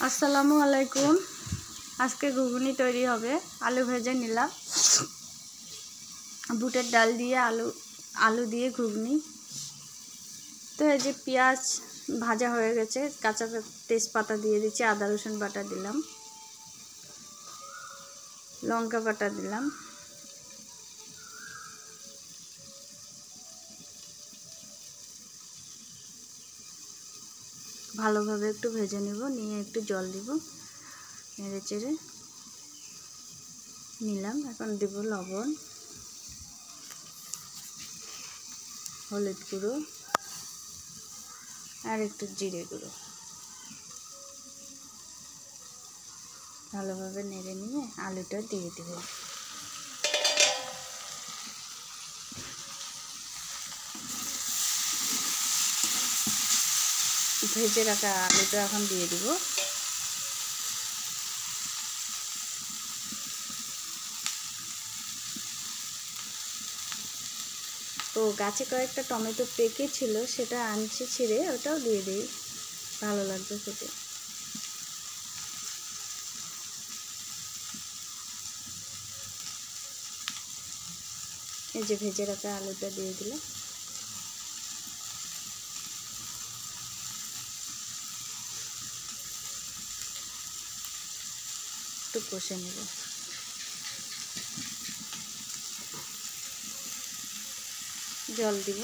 আসসালামু আলাইকুম। আজকে ঘুগনি তৈরি হবে। আলু ভেজে নিলাম, বুটের ডাল দিয়ে আলু দিয়ে ঘুগনি। তো এই যে পেঁয়াজ ভাজা হয়ে গেছে, কাঁচা তেজপাতা দিয়ে দিচ্ছি, আদা রসুন বাটা দিলাম, লঙ্কা বাটা দিলাম, ভালোভাবে একটু ভেজে নিব, নিয়ে একটু জল দিব, নেড়ে চেড়ে নিলাম। এখন দেব লবণ, হলুদ গুঁড়ো আর একটু জিরে গুঁড়ো। ভালোভাবে নেড়ে নিয়ে আলুটা দিয়ে দেব। ভেজে রাখা আলুটা এখন দিয়ে দিব। তো গাছে কয়েকটা টমেটো পেকে ছিল, সেটা আনছি ছিঁড়ে, ওটাও দিয়ে দিই, ভালো লাগবে খেতে। এই যে ভেজে রাখা আলুটা দিয়ে দিলাম। একটু কষে নেব। জল দিব,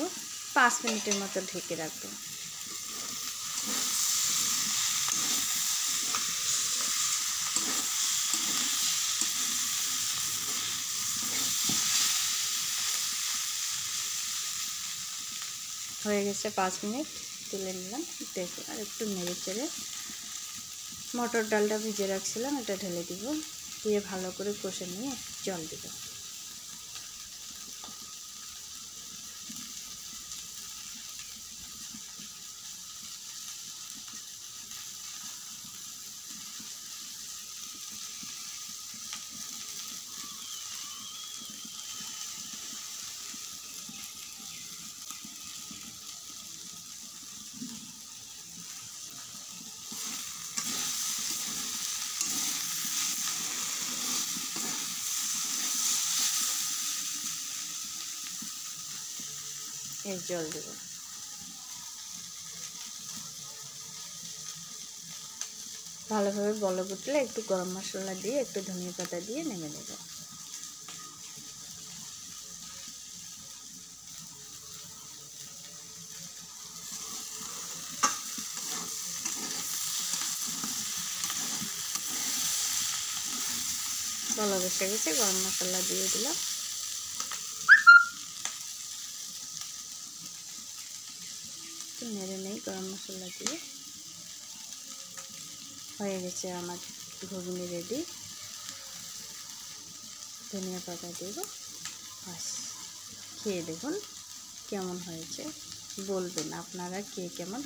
5 মিনিটের মতো ঢেকে রাখবো। হয়ে গেছে 5 মিনিট, তুলে নিলাম। দেখো, আর একটু নেড়ে চেড়ে মটর ডালটা ভিজে রাখছিলাম, এটা ঢেলে দিব, দিয়ে ভালো করে কষে নিয়ে জল দিব। এই জল দেব। ভালোভাবে বলক উঠলে একটু গরম মশলা দিয়ে, একটু ধনিয়া পাতা দিয়ে নেমে নেব। বলক এসে গেছে, গরম মশলা দিয়ে দিলাম। নেড়ে নেই গরম মশলা দিয়ে। হয়ে গেছে আমার ঘুগনি রেডি। ধনিয়া পাতা দেব, বাস। খেয়ে দেখুন কেমন হয়েছে, বলবেন আপনারা কে কেমন